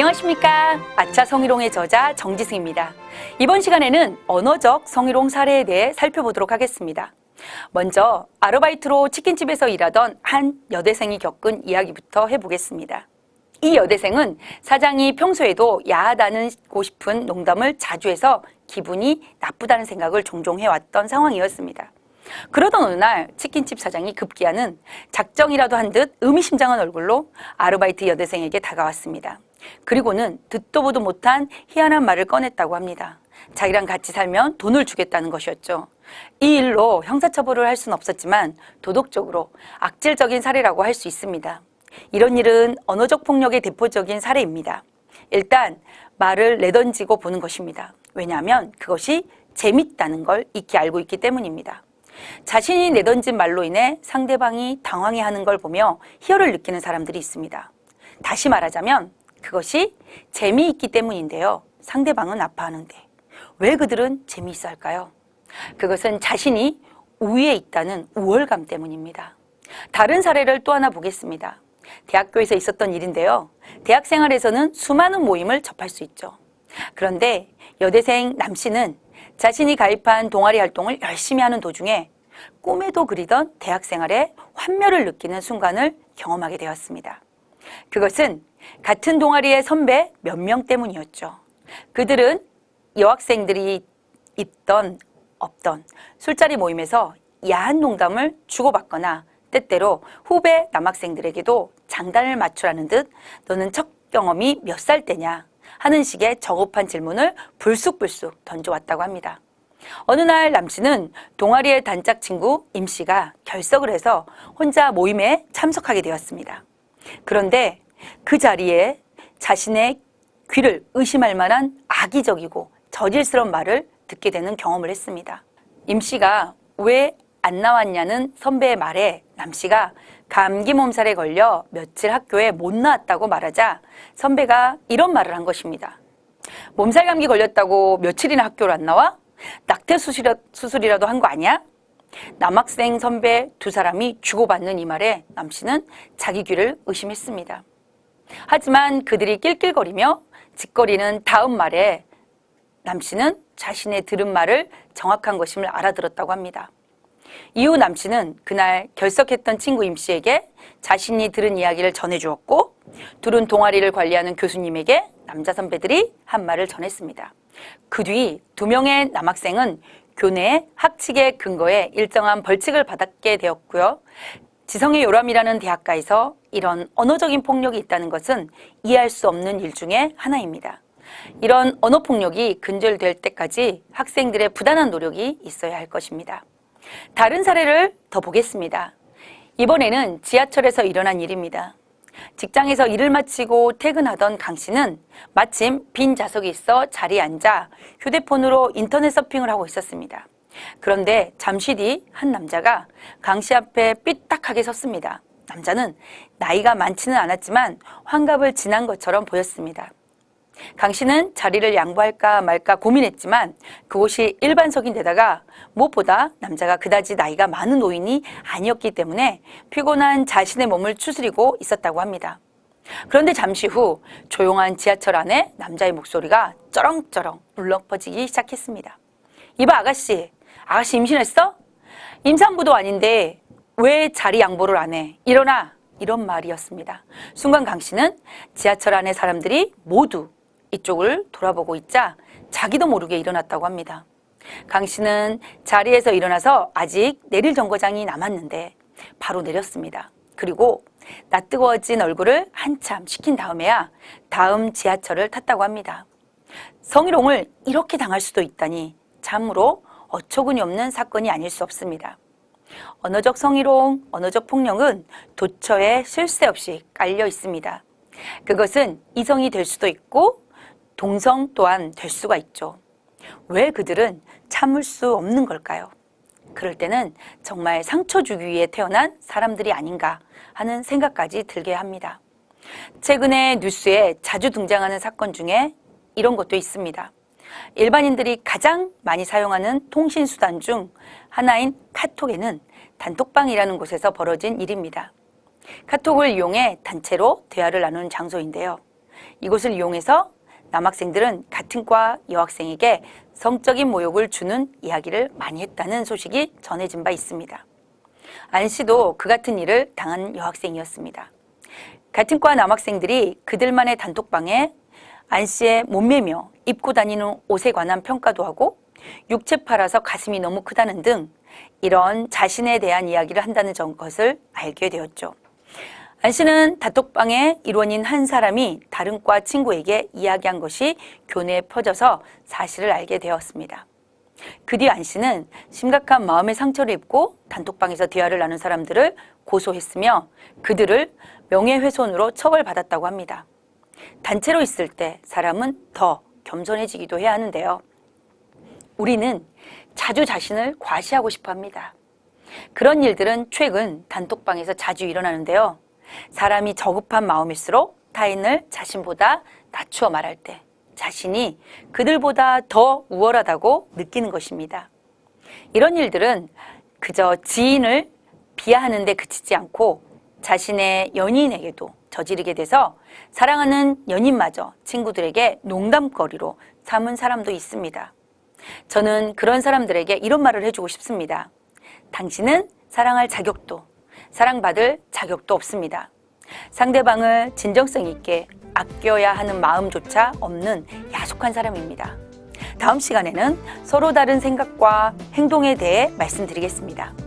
안녕하십니까. 아차 성희롱의 저자 정지승입니다. 이번 시간에는 언어적 성희롱 사례에 대해 살펴보도록 하겠습니다. 먼저 아르바이트로 치킨집에서 일하던 한 여대생이 겪은 이야기부터 해보겠습니다. 이 여대생은 사장이 평소에도 야하다고 싶은 농담을 자주 해서 기분이 나쁘다는 생각을 종종 해왔던 상황이었습니다. 그러던 어느 날 치킨집 사장이 급기야는 작정이라도 한 듯 의미심장한 얼굴로 아르바이트 여대생에게 다가왔습니다. 그리고는 듣도 보도 못한 희한한 말을 꺼냈다고 합니다. 자기랑 같이 살면 돈을 주겠다는 것이었죠. 이 일로 형사처벌을 할 수는 없었지만 도덕적으로 악질적인 사례라고 할 수 있습니다. 이런 일은 언어적 폭력의 대표적인 사례입니다. 일단 말을 내던지고 보는 것입니다. 왜냐하면 그것이 재밌다는 걸 익히 알고 있기 때문입니다. 자신이 내던진 말로 인해 상대방이 당황해하는 걸 보며 희열을 느끼는 사람들이 있습니다. 다시 말하자면 그것이 재미있기 때문인데요. 상대방은 아파하는데 왜 그들은 재미있어 할까요? 그것은 자신이 우위에 있다는 우월감 때문입니다. 다른 사례를 또 하나 보겠습니다. 대학교에서 있었던 일인데요. 대학 생활에서는 수많은 모임을 접할 수 있죠. 그런데 여대생 남 씨는 자신이 가입한 동아리 활동을 열심히 하는 도중에 꿈에도 그리던 대학 생활에 환멸을 느끼는 순간을 경험하게 되었습니다. 그것은 같은 동아리의 선배 몇 명 때문이었죠. 그들은 여학생들이 있던 없던 술자리 모임에서 야한 농담을 주고받거나 때때로 후배 남학생들에게도 장단을 맞추라는 듯 너는 첫 경험이 몇 살 때냐 하는 식의 저급한 질문을 불쑥불쑥 던져왔다고 합니다. 어느 날 남 씨는 동아리의 단짝 친구 임 씨가 결석을 해서 혼자 모임에 참석하게 되었습니다. 그런데 그 자리에 자신의 귀를 의심할 만한 악의적이고 저질스러운 말을 듣게 되는 경험을 했습니다. 임 씨가 왜 안 나왔냐는 선배의 말에 남 씨가 감기 몸살에 걸려 며칠 학교에 못 나왔다고 말하자 선배가 이런 말을 한 것입니다. 몸살 감기 걸렸다고 며칠이나 학교를 안 나와? 낙태 수술이라도 한 거 아니야? 남학생 선배 두 사람이 주고받는 이 말에 남 씨는 자기 귀를 의심했습니다. 하지만 그들이 낄낄거리며 짓거리는 다음 말에 남 씨는 자신의 들은 말을 정확한 것임을 알아들었다고 합니다. 이후 남 씨는 그날 결석했던 친구 임 씨에게 자신이 들은 이야기를 전해주었고 둘은 동아리를 관리하는 교수님에게 남자 선배들이 한 말을 전했습니다. 그 뒤 두 명의 남학생은 교내의 학칙에 근거해 일정한 벌칙을 받게 되었고요. 지성의 요람이라는 대학가에서 이런 언어적인 폭력이 있다는 것은 이해할 수 없는 일 중에 하나입니다. 이런 언어폭력이 근절될 때까지 학생들의 부단한 노력이 있어야 할 것입니다. 다른 사례를 더 보겠습니다. 이번에는 지하철에서 일어난 일입니다. 직장에서 일을 마치고 퇴근하던 강 씨는 마침 빈 좌석이 있어 자리에 앉아 휴대폰으로 인터넷 서핑을 하고 있었습니다. 그런데 잠시 뒤 한 남자가 강 씨 앞에 삐딱하게 섰습니다. 남자는 나이가 많지는 않았지만 환갑을 지난 것처럼 보였습니다. 강 씨는 자리를 양보할까 말까 고민했지만 그곳이 일반석인데다가 무엇보다 남자가 그다지 나이가 많은 노인이 아니었기 때문에 피곤한 자신의 몸을 추스리고 있었다고 합니다. 그런데 잠시 후 조용한 지하철 안에 남자의 목소리가 쩌렁쩌렁 울렁 퍼지기 시작했습니다. 이봐 아가씨 임신했어? 임산부도 아닌데 왜 자리 양보를 안 해? 일어나! 이런 말이었습니다. 순간 강 씨는 지하철 안의 사람들이 모두 이쪽을 돌아보고 있자 자기도 모르게 일어났다고 합니다. 강 씨는 자리에서 일어나서 아직 내릴 정거장이 남았는데 바로 내렸습니다. 그리고 낯뜨거워진 얼굴을 한참 식힌 다음에야 다음 지하철을 탔다고 합니다. 성희롱을 이렇게 당할 수도 있다니 참으로 어처구니 없는 사건이 아닐 수 없습니다. 언어적 성희롱, 언어적 폭력은 도처에 쉴 새 없이 깔려 있습니다. 그것은 이성이 될 수도 있고 동성 또한 될 수가 있죠. 왜 그들은 참을 수 없는 걸까요? 그럴 때는 정말 상처 주기 위해 태어난 사람들이 아닌가 하는 생각까지 들게 합니다. 최근에 뉴스에 자주 등장하는 사건 중에 이런 것도 있습니다. 일반인들이 가장 많이 사용하는 통신수단 중 하나인 카톡에는 단톡방이라는 곳에서 벌어진 일입니다. 카톡을 이용해 단체로 대화를 나누는 장소인데요. 이곳을 이용해서 남학생들은 같은 과 여학생에게 성적인 모욕을 주는 이야기를 많이 했다는 소식이 전해진 바 있습니다. 안 씨도 그 같은 일을 당한 여학생이었습니다. 같은 과 남학생들이 그들만의 단톡방에 안 씨의 몸매며 입고 다니는 옷에 관한 평가도 하고 육체 팔아서 가슴이 너무 크다는 등 이런 자신에 대한 이야기를 한다는 것을 알게 되었죠. 안 씨는 단톡방에 일원인 한 사람이 다른 과 친구에게 이야기한 것이 교내에 퍼져서 사실을 알게 되었습니다. 그 뒤 안 씨는 심각한 마음의 상처를 입고 단톡방에서 대화를 나눈 사람들을 고소했으며 그들을 명예훼손으로 처벌받았다고 합니다. 단체로 있을 때 사람은 더 겸손해지기도 해야 하는데요. 우리는 자주 자신을 과시하고 싶어 합니다. 그런 일들은 최근 단톡방에서 자주 일어나는데요. 사람이 저급한 마음일수록 타인을 자신보다 낮추어 말할 때 자신이 그들보다 더 우월하다고 느끼는 것입니다. 이런 일들은 그저 지인을 비하하는 데 그치지 않고 자신의 연인에게도 저지르게 돼서 사랑하는 연인마저 친구들에게 농담거리로 삼은 사람도 있습니다. 저는 그런 사람들에게 이런 말을 해주고 싶습니다. 당신은 사랑할 자격도, 사랑받을 자격도 없습니다. 상대방을 진정성 있게 아껴야 하는 마음조차 없는 야속한 사람입니다. 다음 시간에는 서로 다른 생각과 행동에 대해 말씀드리겠습니다.